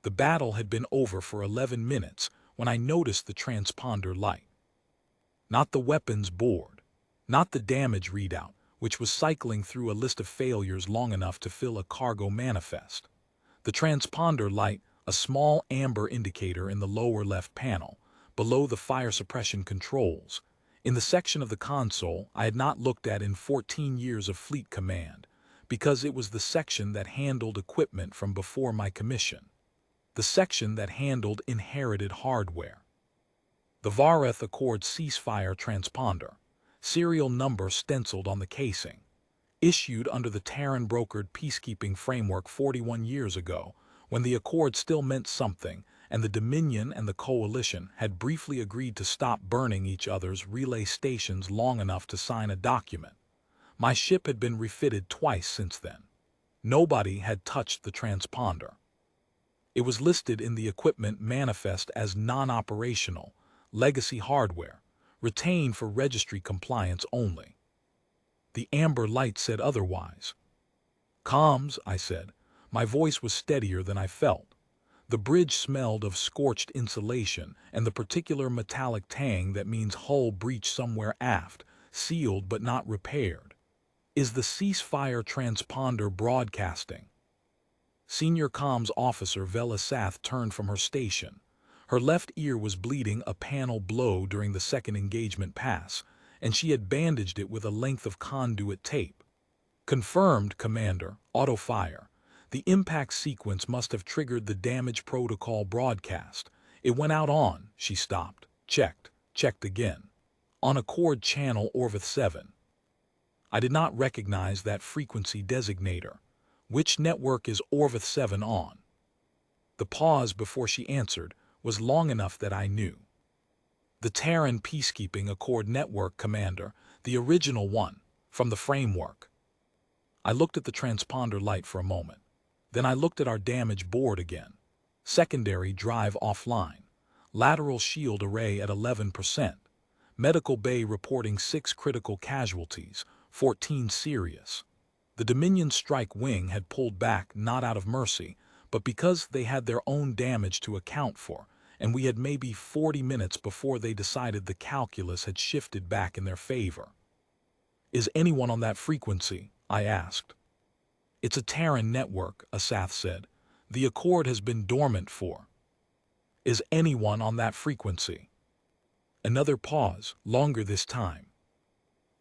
The battle had been over for 11 minutes when I noticed the transponder light. Not the weapons board, not the damage readout, which was cycling through a list of failures long enough to fill a cargo manifest. The transponder light, a small amber indicator in the lower left panel, below the fire suppression controls, in the section of the console I had not looked at in 14 years of fleet command, because it was the section that handled equipment from before my commission. The section that handled inherited hardware. The Vareth Accord Ceasefire Transponder, serial number stenciled on the casing, issued under the Terran-brokered peacekeeping framework 41 years ago, when the Accord still meant something and the Dominion and the Coalition had briefly agreed to stop burning each other's relay stations long enough to sign a document. My ship had been refitted twice since then. Nobody had touched the transponder. It was listed in the equipment manifest as non-operational, legacy hardware, retained for registry compliance only. The amber light said otherwise. "Comms," I said. My voice was steadier than I felt. The bridge smelled of scorched insulation and the particular metallic tang that means hull breach somewhere aft, sealed but not repaired. "Is the ceasefire transponder broadcasting?" Senior comms officer Vela Sath turned from her station. Her left ear was bleeding a panel blow during the second engagement pass, and she had bandaged it with a length of conduit tape. "Confirmed, Commander. Auto fire. The impact sequence must have triggered the damage protocol broadcast. It went out on," she stopped, checked again. "On Accord Channel Orvith 7. I did not recognize that frequency designator. Which network is Orvith 7 on?" The pause before she answered was long enough that I knew. "The Terran Peacekeeping Accord Network, Commander, the original one, from the framework." I looked at the transponder light for a moment. Then I looked at our damage board again. Secondary drive offline. Lateral shield array at 11%. Medical bay reporting 6 critical casualties, 14 serious. The Dominion strike wing had pulled back not out of mercy, but because they had their own damage to account for, and we had maybe 40 minutes before they decided the calculus had shifted back in their favor. "Is anyone on that frequency?" I asked. "It's a Terran network," Asath said. "The Accord has been dormant for." "Is anyone on that frequency?" Another pause, longer this time.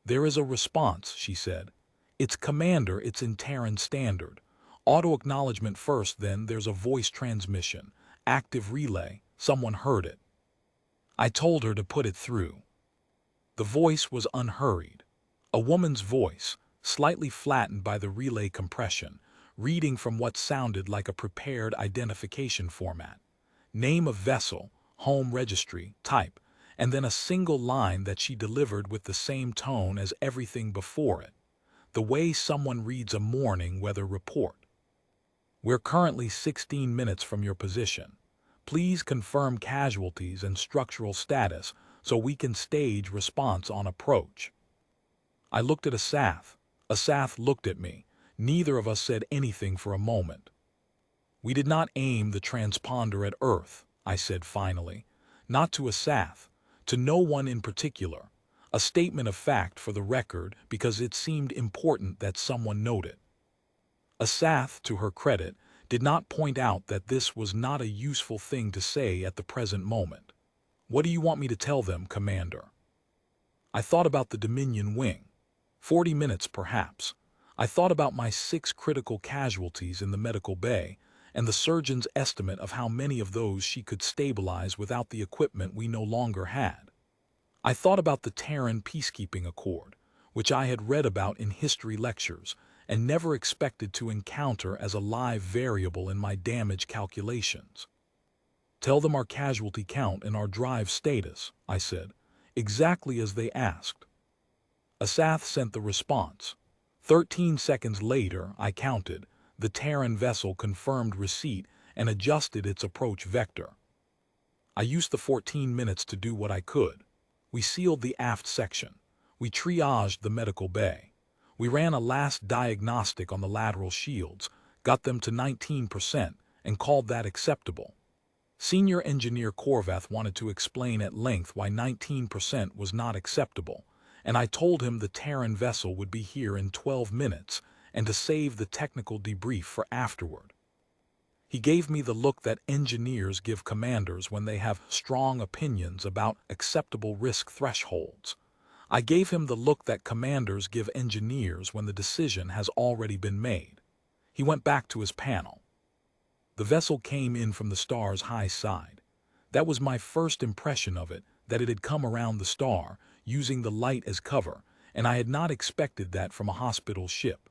"There is a response," she said. "It's Commander, it's in Terran Standard. Auto-acknowledgement first, then there's a voice transmission. Active relay, someone heard it." I told her to put it through. The voice was unhurried. A woman's voice, slightly flattened by the relay compression, reading from what sounded like a prepared identification format. Name of vessel, home registry, type, and then a single line that she delivered with the same tone as everything before it. The way someone reads a morning weather report. "We're currently 16 minutes from your position. Please confirm casualties and structural status so we can stage response on approach." I looked at Asath. Asath looked at me. Neither of us said anything for a moment. "We did not aim the transponder at Earth," I said finally. "Not to Asath, to no one in particular. A statement of fact for the record because it seemed important that someone note it." Asath, to her credit, did not point out that this was not a useful thing to say at the present moment. "What do you want me to tell them, Commander?" I thought about the Dominion wing. 40 minutes, perhaps. I thought about my 6 critical casualties in the medical bay and the surgeon's estimate of how many of those she could stabilize without the equipment we no longer had. I thought about the Terran Peacekeeping Accord, which I had read about in history lectures and never expected to encounter as a live variable in my damage calculations. "Tell them our casualty count and our drive status," I said, exactly as they asked. Asath sent the response. 13 seconds later, I counted. The Terran vessel confirmed receipt and adjusted its approach vector. I used the 14 minutes to do what I could. We sealed the aft section. We triaged the medical bay. We ran a last diagnostic on the lateral shields, got them to 19%, and called that acceptable. Senior Engineer Korvath wanted to explain at length why 19% was not acceptable, and I told him the Terran vessel would be here in 12 minutes and to save the technical debrief for afterward. He gave me the look that engineers give commanders when they have strong opinions about acceptable risk thresholds. I gave him the look that commanders give engineers when the decision has already been made. He went back to his panel. The vessel came in from the star's high side. That was my first impression of it, that it had come around the star, using the light as cover, and I had not expected that from a hospital ship.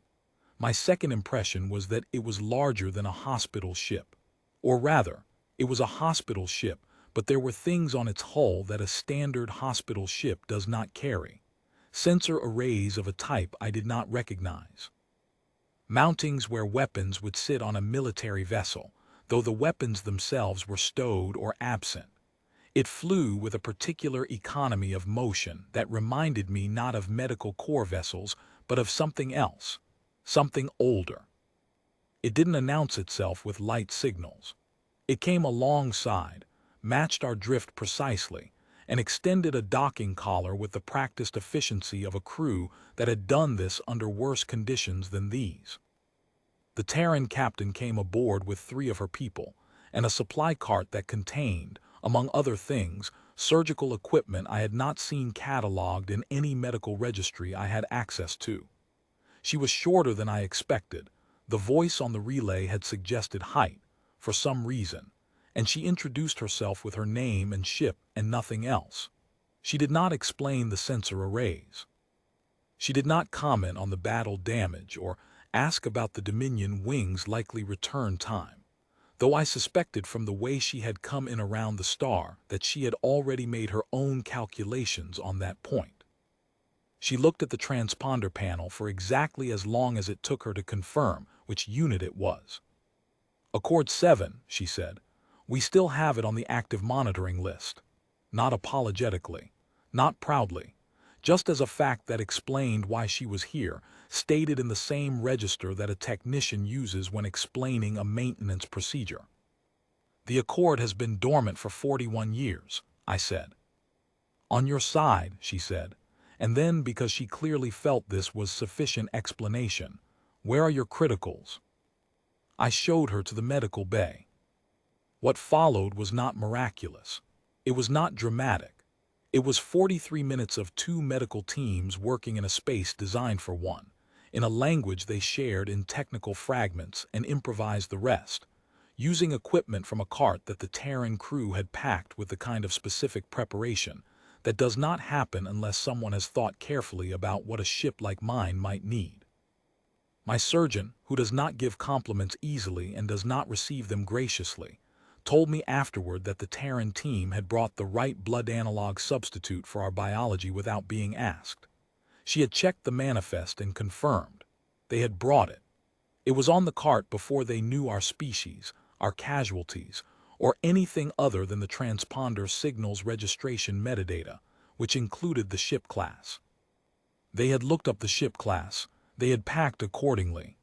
My second impression was that it was larger than a hospital ship. Or rather, it was a hospital ship, but there were things on its hull that a standard hospital ship does not carry. Sensor arrays of a type I did not recognize. Mountings where weapons would sit on a military vessel, though the weapons themselves were stowed or absent. It flew with a particular economy of motion that reminded me not of medical corps vessels, but of something else, something older. It didn't announce itself with light signals. It came alongside, matched our drift precisely, and extended a docking collar with the practiced efficiency of a crew that had done this under worse conditions than these. The Terran captain came aboard with 3 of her people, and a supply cart that contained, among other things, surgical equipment I had not seen catalogued in any medical registry I had access to. She was shorter than I expected. The voice on the relay had suggested height, for some reason, and she introduced herself with her name and ship and nothing else. She did not explain the sensor arrays. She did not comment on the battle damage or ask about the Dominion wing's likely return time, though I suspected from the way she had come in around the star that she had already made her own calculations on that point. She looked at the transponder panel for exactly as long as it took her to confirm which unit it was. Accord 7, she said. We still have it on the active monitoring list. Not apologetically, not proudly, just as a fact that explained why she was here, stated in the same register that a technician uses when explaining a maintenance procedure. The Accord has been dormant for 41 years, I said. On your side, she said, and then, because she clearly felt this was sufficient explanation, where are your criticals? I showed her to the medical bay. What followed was not miraculous. It was not dramatic. It was 43 minutes of 2 medical teams working in a space designed for one, in a language they shared in technical fragments and improvised the rest, using equipment from a cart that the Terran crew had packed with the kind of specific preparation that does not happen unless someone has thought carefully about what a ship like mine might need. My surgeon, who does not give compliments easily and does not receive them graciously, told me afterward that the Terran team had brought the right blood analog substitute for our biology without being asked. She had checked the manifest and confirmed. They had brought it. It was on the cart before they knew our species, our casualties, or anything other than the transponder signal's registration metadata, which included the ship class. They had looked up the ship class. They had packed accordingly.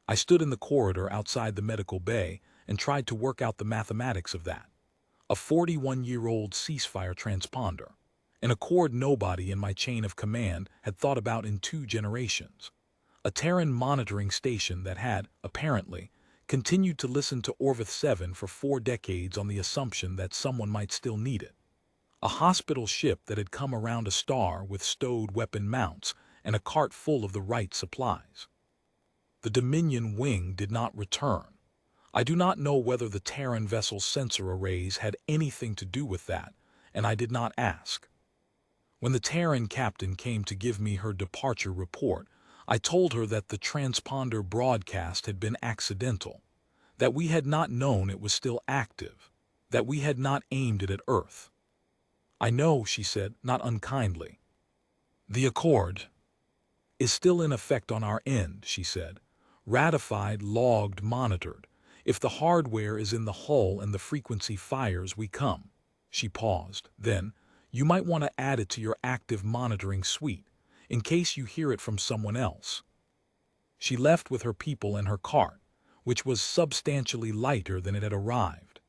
I stood in the corridor outside the medical bay and tried to work out the mathematics of that. A 41-year-old ceasefire transponder, an Accord nobody in my chain of command had thought about in 2 generations. A Terran monitoring station that had, apparently, continued to listen to Orvith 7 for 4 decades on the assumption that someone might still need it. A hospital ship that had come around a star with stowed weapon mounts and a cart full of the right supplies. The Dominion wing did not return. I do not know whether the Terran vessel's sensor arrays had anything to do with that, and I did not ask. When the Terran captain came to give me her departure report, I told her that the transponder broadcast had been accidental, that we had not known it was still active, that we had not aimed it at Earth. I know, she said, not unkindly. The Accord is still in effect on our end, she said. Ratified, logged, monitored. If the hardware is in the hull and the frequency fires, we come. She paused. Then, you might want to add it to your active monitoring suite, in case you hear it from someone else. She left with her people and her cart. which was substantially lighter than it had arrived.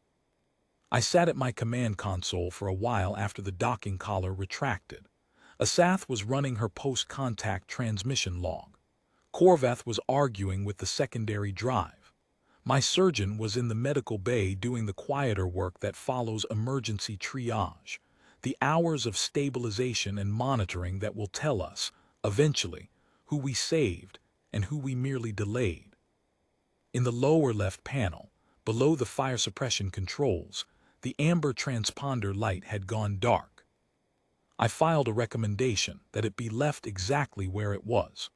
I sat at my command console for a while after the docking collar retracted. Asath was running her post-contact transmission log. Corvath was arguing with the secondary drive. My surgeon was in the medical bay doing the quieter work that follows emergency triage, the hours of stabilization and monitoring that will tell us, eventually, who we saved and who we merely delayed. In the lower left panel, below the fire suppression controls, the amber transponder light had gone dark. I filed a recommendation that it be left exactly where it was.